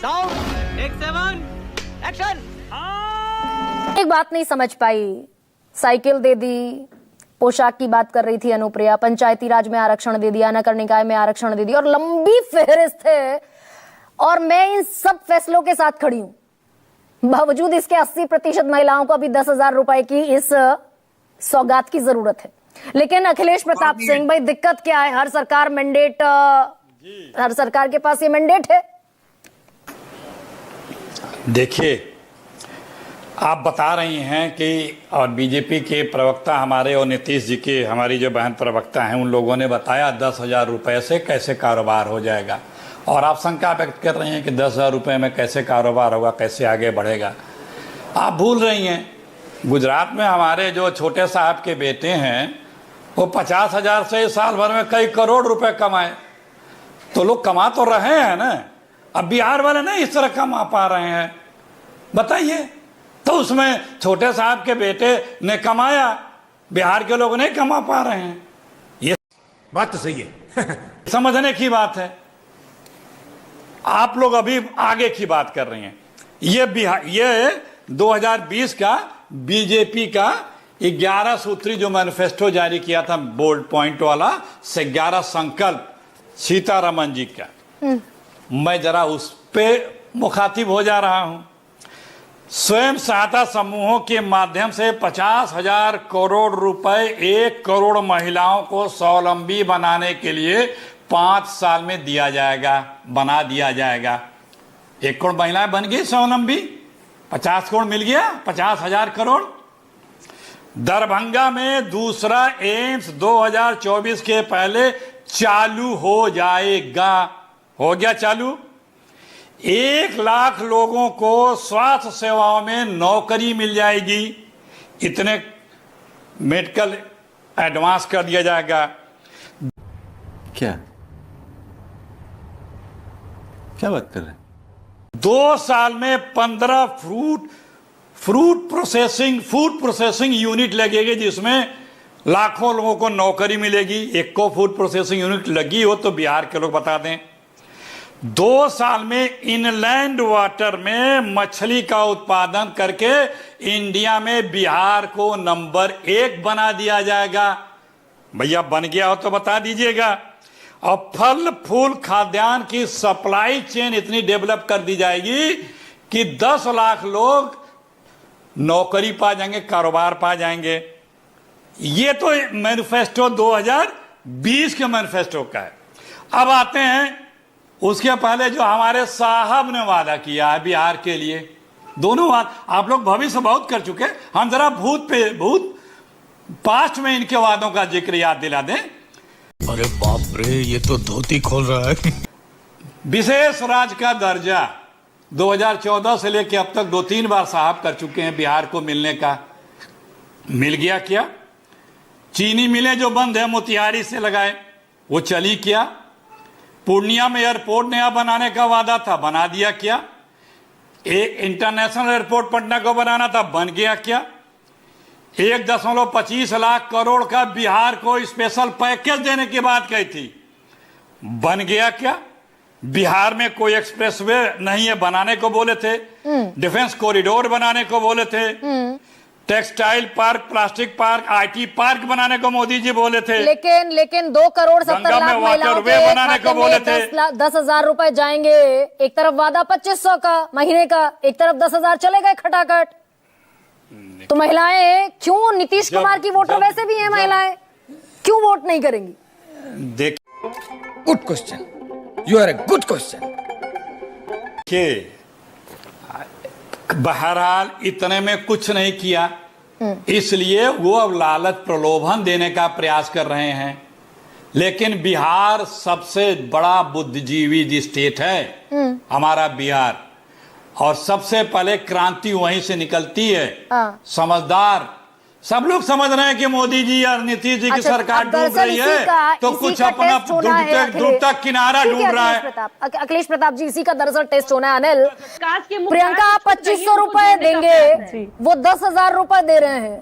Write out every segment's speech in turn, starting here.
Sound take 7 action. एक बात नहीं समझ पाई, साइकिल दे दी, पोशाक की बात कर रही थी अनुप्रिया, पंचायती राज में आरक्षण दे दिया, नगर निकाय में आरक्षण दे दिया और लंबी फहरिस्त है। और मैं इन सब फैसलों के साथ खड़ी हूं। बावजूद इसके 80% महिलाओं को अभी 10,000 रुपए की इस सौगात की जरूरत है। लेकिन अखिलेश प्रताप सिंह भाई, दिक्कत क्या है? हर सरकार के पास ये मैंडेट है। देखिए, आप बता रही हैं कि और बीजेपी के प्रवक्ता हमारे और नीतीश जी के, हमारी जो बहन प्रवक्ता हैं, उन लोगों ने बताया 10,000 रुपये से कैसे कारोबार हो जाएगा। और आप शंका व्यक्त कर रही हैं कि 10,000 रुपये में कैसे कारोबार होगा, कैसे आगे बढ़ेगा। आप भूल रही हैं, गुजरात में हमारे जो छोटे साहब के बेटे हैं, वो 50,000 से साल भर में कई करोड़ रुपए कमाए। तो लोग कमा तो रहे हैं ना। अब बिहार वाले नहीं इस तरह कमा पा रहे हैं, बताइए। तो उसमें छोटे साहब के बेटे ने कमाया, बिहार के लोग नहीं कमा पा रहे हैं। ये बात तो सही है। समझने की बात है। आप लोग अभी आगे की बात कर रही हैं। ये 2020 का बीजेपी का 11 सूत्री जो मैनिफेस्टो जारी किया था, बोल्ड पॉइंट वाला, से 11 संकल्प सीतारमन जी का, मैं जरा उस पे मुखातिब हो जा रहा हूं। स्वयं सहायता समूहों के माध्यम से 50,000 करोड़ रुपए 1 करोड़ महिलाओं को स्वावलंबी बनाने के लिए 5 साल में दिया जाएगा, बना दिया जाएगा। 1 करोड़ महिलाएं बन गई स्वावलंबी, 50 करोड़ मिल गया, 50,000 करोड़। दरभंगा में दूसरा एम्स 2024 के पहले चालू हो जाएगा। हो गया चालू। 1 लाख लोगों को स्वास्थ्य सेवाओं में नौकरी मिल जाएगी। इतने मेडिकल एडवांस कर दिया जाएगा। क्या बात कर रहे हैं? 2 साल में 15 फूड प्रोसेसिंग यूनिट लगेगी, जिसमें लाखों लोगों को नौकरी मिलेगी। एक को फूड प्रोसेसिंग यूनिट लगी हो तो बिहार के लोग बता दें। 2 साल में इनलैंड वाटर में मछली का उत्पादन करके इंडिया में बिहार को नंबर 1 बना दिया जाएगा। भैया बन गया हो तो बता दीजिएगा। और फल फूल खाद्यान्न की सप्लाई चेन इतनी डेवलप कर दी जाएगी कि 10 लाख लोग नौकरी पा जाएंगे, कारोबार पा जाएंगे। ये तो मैनिफेस्टो 2020 के मैनिफेस्टो का है। अब आते हैं उसके पहले जो हमारे साहब ने वादा किया है बिहार के लिए। दोनों आप लोग भविष्य बहुत कर चुके, हम जरा भूत पास्ट में इनके वादों का जिक्र याद दिला दें। अरे बाप रे, ये तो धोती खोल रहा है। विशेष राज्य का दर्जा 2014 से लेकर अब तक 2-3 बार साहब कर चुके हैं बिहार को मिलने का। मिल गया क्या? चीनी मिलें जो बंद है मोतिहारी से लगाए, वो चली क्या? पूर्णिया में एयरपोर्ट नया बनाने का वादा था, बना दिया क्या? इंटरनेशनल एयरपोर्ट पटना को बनाना था, बन गया क्या? 1.25 लाख करोड़ का बिहार को स्पेशल पैकेज देने की बात कही थी, बन गया क्या? बिहार में कोई एक्सप्रेसवे नहीं है, बनाने को बोले थे। डिफेंस कॉरिडोर बनाने को बोले थे। Textile park, plastic park, IT park बनाने को मोदी जी बोले थे। लेकिन 2 करोड़ 70 लाख महिलाओं के बनाने को बोले थे। 10,000 रुपए जाएंगे। एक तरफ वादा 2500 का महीने का, एक तरफ 10,000 चले गए खटाखट। तो महिलाएं क्यों, नीतीश कुमार की वोटर वैसे भी हैं महिलाएं, क्यों वोट नहीं करेंगी? देख, good question, you are a good question. बहरहाल इतने में कुछ नहीं किया, इसलिए वो अब लालच प्रलोभन देने का प्रयास कर रहे हैं। लेकिन बिहार सबसे बड़ा बुद्धिजीवी स्टेट है हमारा बिहार, और सबसे पहले क्रांति वहीं से निकलती है। समझदार सब लोग समझ रहे हैं कि मोदी जी और नीतीश जी की सरकार डूब रही है, तो कुछ अपना डूबता किनारा ढूंढ रहा है। अखिलेश प्रताप जी, इसी का दरअसल टेस्ट होना है। अनिल, प्रियंका आप 2500 रुपए देंगे, वो 10,000 रुपए दे रहे हैं।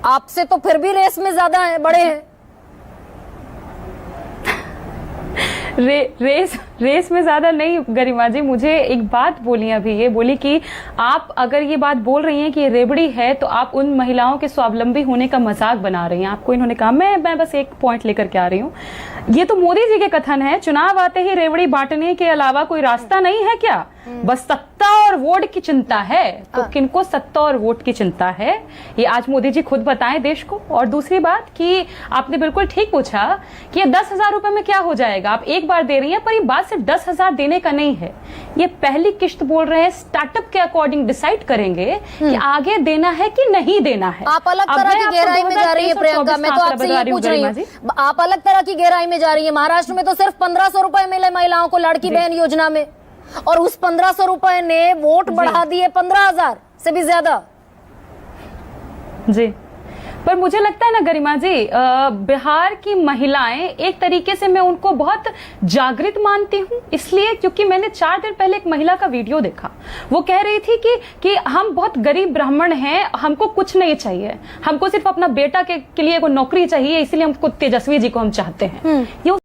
आपसे तो फिर भी रेस में ज्यादा है, बड़े हैं। रेस में ज्यादा नहीं गरिमा जी, मुझे एक बात बोली अभी, ये बोली कि आप अगर ये बात बोल रही हैं कि ये रेवड़ी है तो आप उन महिलाओं के स्वावलंबी होने का मजाक बना रही हैं। आपको इन्होंने कहा, मैं बस एक पॉइंट लेकर के आ रही हूँ। ये तो मोदी जी के कथन है, चुनाव आते ही रेवड़ी बांटने के अलावा कोई रास्ता नहीं है क्या? बस सत्ता और वोट की चिंता है। तो किनको सत्ता और वोट की चिंता है, ये आज मोदी जी खुद बताएं देश को। और दूसरी बात कि आपने बिल्कुल ठीक पूछा कि ये 10,000 रुपए में क्या हो जाएगा, आप एक बार दे रही हैं, पर ये बात सिर्फ 10,000 देने का नहीं है। ये पहली किश्त बोल रहे हैं, स्टार्टअप के अकॉर्डिंग डिसाइड करेंगे कि आगे देना है कि नहीं देना है। आप अलग तरह की गहराई में जा रही है प्रियंका, मैं तो आपसे ये पूछ रही हूँ, आप अलग तरह की गहराई में जा रही है। महाराष्ट्र में तो सिर्फ 1,500 रुपए मिले महिलाओं को लाड़की बहन योजना में, और उस 1,500 रुपए ने वोट बढ़ा दिए 15,000 से भी ज्यादा। जी, पर मुझे लगता है ना गरिमा जी, बिहार की महिलाएं एक तरीके से मैं उनको बहुत जागृत मानती हूँ, इसलिए क्योंकि मैंने 4 दिन पहले एक महिला का वीडियो देखा। वो कह रही थी कि हम बहुत गरीब ब्राह्मण हैं, हमको कुछ नहीं चाहिए, हमको सिर्फ अपना बेटा के लिए कोई नौकरी चाहिए, इसलिए हमको तेजस्वी जी को हम चाहते हैं। ये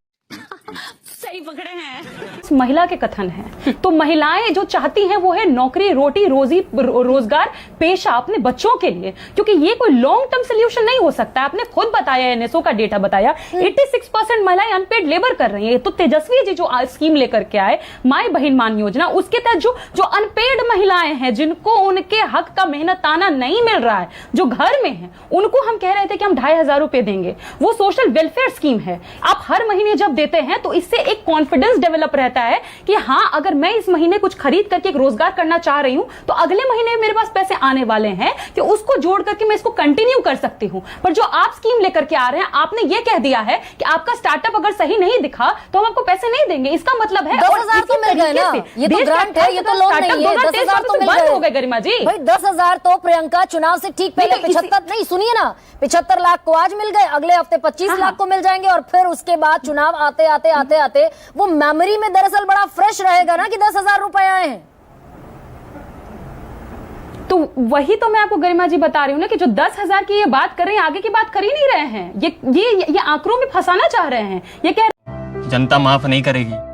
सही पकड़े हैं, इस महिला के कथन है। तो महिलाएं जो चाहती हैं वो है नौकरी, रोटी, रोजगार, पेशा अपने बच्चों के लिए, क्योंकि ये कोई लॉन्ग टर्म सोल्यूशन नहीं हो सकता। आपने खुद बताया, एनएसओ का डेटा बताया, 86% महिलाएं अनपेड लेबर कर रही हैं। तो तेजस्वी जी जो स्कीम लेकर के आए, माई बहन मान योजना, उसके तहत जो अनपेड महिलाएं हैं, जिनको उनके हक का मेहनताना नहीं मिल रहा है, जो घर में है, उनको हम कह रहे थे कि हम 2,500 रुपए देंगे। वो सोशल वेलफेयर स्कीम है। आप हर महीने जब देते हैं तो इससे एक कॉन्फिडेंस डेवलप रहता है कि हाँ, अगर मैं इस महीने कुछ खरीद करके एक रोजगार करना चाह रही हूं तो अगले महीने मेरे पास पैसे आने वाले हैं कि उसको जोड़ करके मैं इसको कंटिन्यू कर सकती हूं। पर जो आप स्कीम लेकर के आ रहे हैं, आपने ये कह दिया है कि आपका स्टार्टअप अगर सही नहीं दिखा तो हम आपको पैसे नहीं देंगे। इसका मतलब है 10,000 तो मिल गए ना, ये तो ग्रांट है, ये तो लोन नहीं है। 10,000 तो मिल हो गए गरिमा जी। भाई 10,000 तो प्रियंका चुनाव से ठीक पहले 75 नहीं, सुनिए ना, 75 लाख को आज मिल गए, अगले हफ्ते 25 लाख को मिल जाएंगे, और फिर उसके बाद चुनाव आते आते आते आते वो मेमोरी में दरअसल बड़ा फ्रेश रहेगा ना कि 10,000 रुपए आए हैं। तो वही तो मैं आपको गरिमा जी बता रही हूँ ना कि जो 10,000 की ये बात कर रहे हैं, आगे की बात कर ही नहीं रहे हैं। ये आंकड़ों में फंसाना चाह रहे हैं। ये कह जनता माफ नहीं करेगी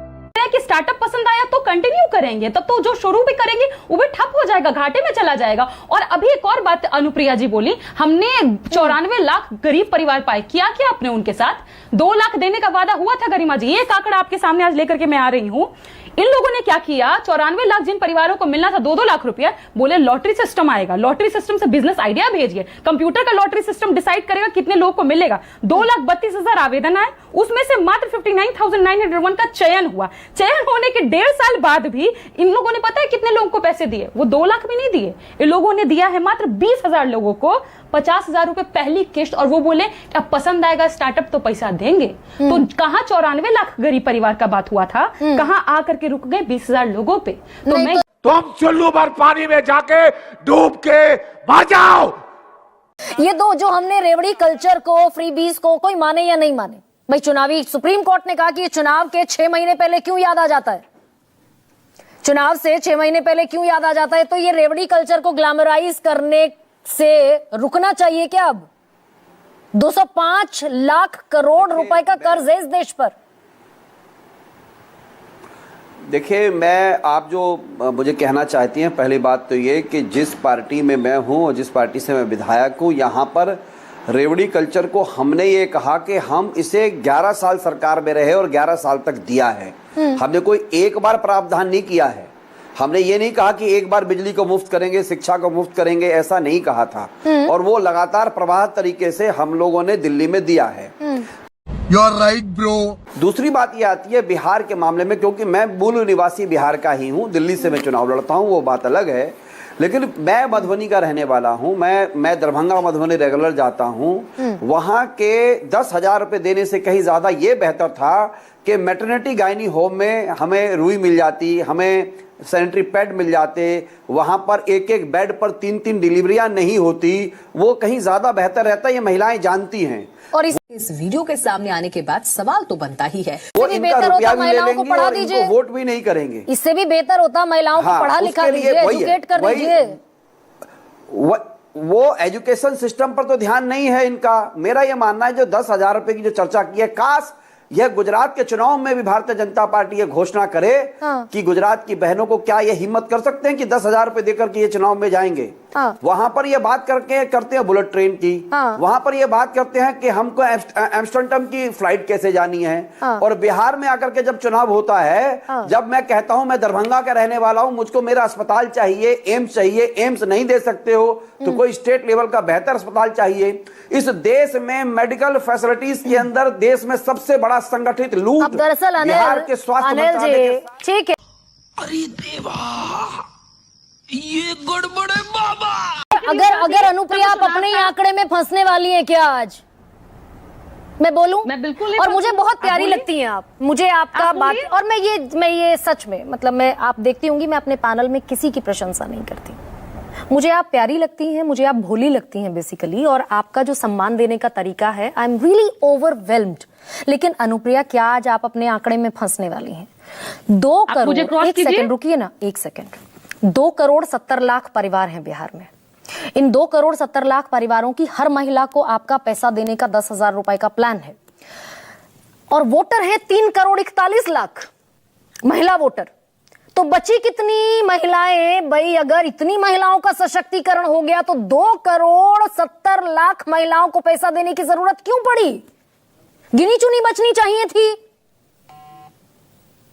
कि स्टार्टअप पसंद आया तो कंटिन्यू करेंगे, तब तो जो शुरू भी करेंगे वो भी ठप हो जाएगा, घाटे में चला जाएगा। और अभी एक और बात अनुप्रिया जी बोली, हमने 94 लाख गरीब परिवार पाए। किया क्या आपने उनके साथ? 2 लाख देने का वादा हुआ था गरिमा जी। ये आंकड़ा आपके सामने आज लेकर के मैं आ रही हूँ। इन लोगों ने क्या किया, 94 लाख जिन परिवारों को मिलना था 2-2 लाख रुपया, बोले लॉटरी सिस्टम आएगा, लॉटरी सिस्टम से बिजनेस आइडिया भेजिए, कंप्यूटर का लॉटरी सिस्टम डिसाइड करेगा कितने लोगों को मिलेगा। 2,32,000 आवेदन आए, उसमें से मात्र 59,901 का चयन हुआ। चयन होने के 1.5 साल बाद भी इन लोगों ने पता है कितने लोगों को पैसे दिए? वो 2 लाख भी नहीं दिए, इन लोगों ने दिया है मात्र 20,000 लोगों को 50,000 रुपए पहली किश्त। और वो बोले अब पसंद आएगा स्टार्टअप तो पैसा देंगे। तो कहां 94 लाख गरीब परिवार का बात हुआ था, कहां आकर के रुक गए 20,000 लोगों पे। तो मैं तुम चुल्लू भर पानी में जाके डूब के मर जाओ। ये दो जो हमने रेवड़ी कल्चर को, फ्री बीज को, कोई माने या नहीं माने, भाई चुनावी सुप्रीम कोर्ट ने कहा कि चुनाव के 6 महीने पहले क्यों याद आ जाता है, चुनाव से 6 महीने पहले क्यों याद आ जाता है। तो ये रेवड़ी कल्चर को ग्लैमराइज करने से रुकना चाहिए क्या? अब 205 लाख करोड़ रुपए का कर्ज है इस देश पर। देखिए, आप जो मुझे कहना चाहती हैं, पहली बात तो ये कि जिस पार्टी में मैं हूं और जिस पार्टी से मैं विधायक हूं, यहाँ पर रेवड़ी कल्चर को हमने ये कहा कि हम इसे 11 साल सरकार में रहे और 11 साल तक दिया है। हमने कोई एक बार प्रावधान नहीं किया है। हमने ये नहीं कहा कि एक बार बिजली को मुफ्त करेंगे, शिक्षा को मुफ्त करेंगे, ऐसा नहीं कहा था। और वो लगातार प्रवाह तरीके से हम लोगों ने दिल्ली में दिया है। You are right, bro. दूसरी बात ये आती है बिहार के मामले में, क्योंकि मैं मूल निवासी बिहार का ही हूँ, दिल्ली से मैं चुनाव लड़ता हूँ, वो बात अलग है। लेकिन मैं मधुबनी का रहने वाला हूँ, मैं दरभंगा मधुबनी रेगुलर जाता हूँ। वहाँ के 10,000 रुपये देने से कहीं ज्यादा ये बेहतर था कि मैटरनिटी गायनी होम में हमें रुई मिल जाती, हमें सैनिटरी पैड मिल जाते, वहां पर एक बेड पर 3-3 डिलीवरियां नहीं होती, वो कहीं ज्यादा बेहतर रहता, ये महिलाएं जानती हैं। और इस वीडियो के सामने आने के बाद सवाल तो बनता ही है, वो इनका रुपया भी ले लेंगी और इनको वोट भी नहीं करेंगे। इससे भी बेहतर होता महिलाओं को पढ़ा लिखा दीजिए, एजुकेट कर दीजिए। वो एजुकेशन सिस्टम पर तो ध्यान नहीं है इनका। मेरा ये मानना है जो 10,000 रुपए की जो चर्चा की है, काश यह गुजरात के चुनाव में भी भारतीय जनता पार्टी ये घोषणा करे कि गुजरात की बहनों को क्या ये हिम्मत कर सकते हैं कि 10,000 रुपए देकर के ये चुनाव में जाएंगे। वहां पर ये बात करते हैं बुलेट ट्रेन की, वहां पर ये बात करते हैं कि हमको एम्स्टर्डम की फ्लाइट कैसे जानी है। और बिहार में आकर के जब चुनाव होता है, जब मैं कहता हूं मैं दरभंगा का रहने वाला हूं, मुझको मेरा अस्पताल चाहिए, एम्स चाहिए, एम्स नहीं दे सकते हो तो कोई स्टेट लेवल का बेहतर अस्पताल चाहिए। इस देश में मेडिकल फैसिलिटीज के अंदर देश में सबसे बड़ा संगठित लूट दरअसल बिहार के स्वास्थ्य अनिल जी, ठीक है, अरे देवा, ये गड़बड़ है बाबा। अगर अनुप्रिया आप अपने ही आंकड़े में फंसने वाली हैं क्या आज? मैं बोलूं? मैं बिल्कुल और मुझे बहुत प्यारी लगती हैं आप, मुझे आपका बात, और मैं ये सच में, मतलब मैं आप देखती होंगी, मैं अपने पैनल में किसी की प्रशंसा नहीं करती, मुझे आप प्यारी लगती हैं, मुझे आप भोली लगती हैं बेसिकली, और आपका जो सम्मान देने का तरीका है, आई एम रियली ओवरवेल्म्ड। लेकिन अनुप्रिया, क्या आज आप अपने आंकड़े में फंसने वाली हैं? 2 करोड़, एक सेकंड रुकिए ना, एक सेकंड, 2 करोड़ 70 लाख परिवार हैं बिहार में। इन 2 करोड़ 70 लाख परिवारों की हर महिला को आपका पैसा देने का 10,000 रुपए का प्लान है, और वोटर है 3 करोड़ 41 लाख महिला वोटर। तो बची कितनी महिलाएं भाई? अगर इतनी महिलाओं का सशक्तिकरण हो गया तो 2 करोड़ 70 लाख महिलाओं को पैसा देने की जरूरत क्यों पड़ी? गिनी चुनी बचनी चाहिए थी।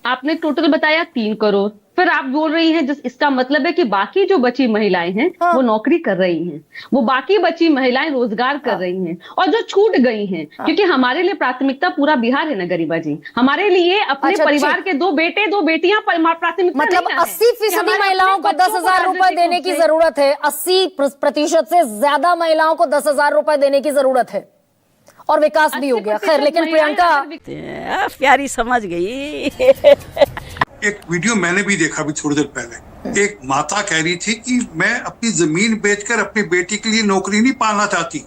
आपने टोटल बताया 3 करोड़, फिर आप बोल रही हैं इसका मतलब है कि बाकी जो बची महिलाएं हैं वो नौकरी कर रही हैं, वो बाकी बची महिलाएं रोजगार कर रही हैं, और जो छूट गई हैं, क्योंकि हमारे लिए प्राथमिकता पूरा बिहार है ना गरिमा जी, हमारे लिए अपने परिवार के 2 बेटे 2 बेटियां प्राथमिकता, मतलब 80% महिलाओं को 10,000 रुपए देने की जरूरत है, 80% से ज्यादा महिलाओं को 10,000 रुपए देने की जरूरत है, और विकास भी हो गया। खैर, लेकिन प्रियंका प्यारी समझ गई। एक वीडियो मैंने भी देखा अभी थोड़ी देर पहले, एक माता कह रही थी कि मैं अपनी जमीन बेचकर अपनी बेटी के लिए नौकरी नहीं पाना चाहती।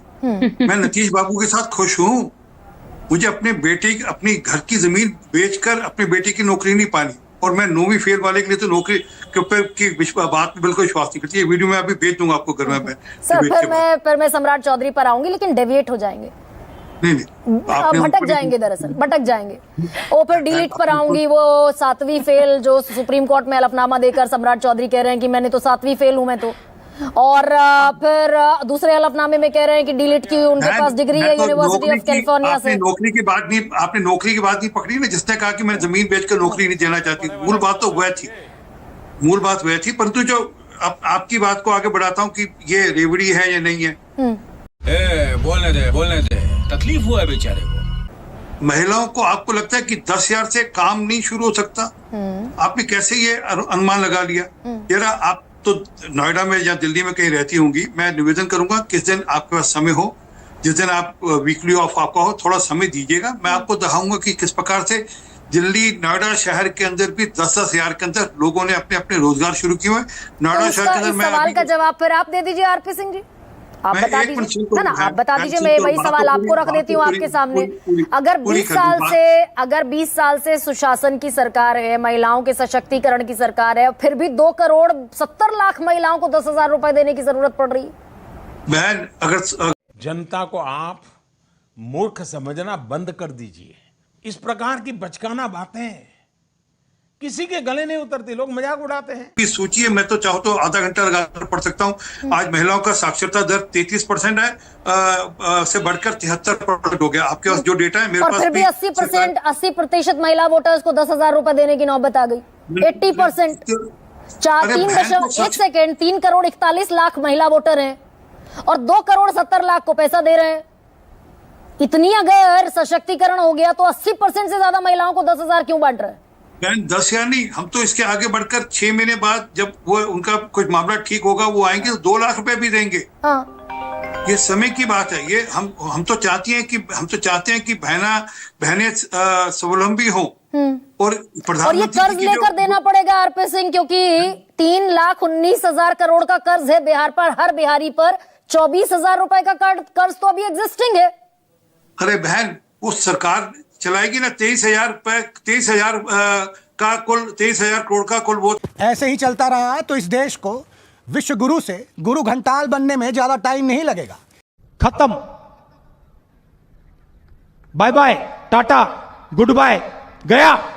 मैं नीतीश बाबू के साथ खुश हूँ, मुझे अपने बेटे अपनी घर की जमीन बेचकर अपनी बेटी की नौकरी नहीं पानी, और मैं 9वीं फेल वाले के लिए तो नौकरी के ऊपर की बात में बिल्कुल विश्वास नहीं करती। ये वीडियो मैं अभी भेज दूंगा आपको घर में। सर, फिर मैं सम्राट चौधरी पर आऊंगी, लेकिन डेविएट हो जाएंगे, नहीं भटक जाएंगे, दरअसल भटक जाएंगे। वो फिर डिलीट पर आऊंगी, वो 7वीं फेल जो सुप्रीम कोर्ट में हलफनामा देकर सम्राट चौधरी कह रहे हैं कि मैंने तो 7वीं फेल हूं मैं तो, और फिर दूसरे हलफनामे में कह रहे हैं कि डिलीट की उनके पास डिग्री है यूनिवर्सिटी ऑफ कैलिफोर्निया से। आपने नौकरी की बात नहीं पकड़ी ना, जिसने कहा कि मैं जमीन बेचकर नौकरी नहीं देना चाहती। मूल बात तो वह थी, परंतु जो आपकी बात को आगे बढ़ाता हूँ कि ये रेवड़ी है या नहीं है। बोलने दे, तकलीफ हुआ है बेचारे को। महिलाओं को आपको लगता है कि 10,000 से काम नहीं शुरू हो सकता? आपने कैसे ये अनुमान लगा लिया? जरा आप तो नोएडा में या दिल्ली में कहीं रहती होंगी, मैं निवेदन करूंगा किस दिन आपके पास समय हो, जिस दिन आप वीकली ऑफ आपका हो, थोड़ा समय दीजिएगा, मैं आपको दिखाऊंगा कि किस प्रकार से दिल्ली नोएडा शहर के अंदर भी 10-10 हजार के अंदर लोगों ने अपने अपने रोजगार शुरू किए हुए। नोएडा शहर के अंदर सवाल का जवाब फिर आप दे दीजिए आरपी सिंह जी, आप बता दीजिए ना, आप बता दीजिए, मैं वही सवाल आपको रख देती हूँ आपके सामने। अगर 20 साल से सुशासन की सरकार है, महिलाओं के सशक्तिकरण की सरकार है, फिर भी 2 करोड़ 70 लाख महिलाओं को 10,000 रुपए देने की जरूरत पड़ रही है। बहन, अगर जनता को आप मूर्ख समझना बंद कर दीजिए। इस प्रकार की बचकाना बातें किसी के गले नहीं उतरती, लोग मजाक उड़ाते हैं। सोचिए, मैं तो चाहूँ तो आधा घंटा लगाकर पढ़ सकता हूँ। आज महिलाओं का साक्षरता दर 33% है, से बढ़कर 73% हो गया। आपके पास जो डेटा है, मेरे पास फिर भी 80% महिला वोटर्स को 10,000 रुपए देने की नौबत आ गई। 80%, 3 करोड़ 41 लाख महिला वोटर हैं और 2 करोड़ 70 लाख को पैसा दे रहे हैं। इतनी अगर सशक्तिकरण हो गया तो 80% से ज्यादा महिलाओं को 10,000 क्यों बांट रहे हैं? 10,000 नहीं, हम तो इसके आगे बढ़कर 6 महीने बाद जब वो उनका कुछ मामला ठीक होगा, वो आएंगे तो 2 लाख रुपए भी देंगे। ये समय की बात है। ये हम तो चाहते हैं कि बहनें स्वावलंबी हो, और ये कर्ज लेकर देना पड़ेगा आरपी सिंह, क्योंकि 3,19,000 करोड़ का कर्ज है बिहार पर। हर बिहारी पर 24,000 रुपए का कर्ज तो अभी एग्जिस्टिंग है। अरे बहन, वो सरकार चलाएगी ना 23,000 का कुल 23,000 करोड़ का कुल वो। ऐसे ही चलता रहा तो इस देश को विश्व गुरु से गुरु घंटाल बनने में ज्यादा टाइम नहीं लगेगा। खत्म, bye bye, tata, goodbye, गया।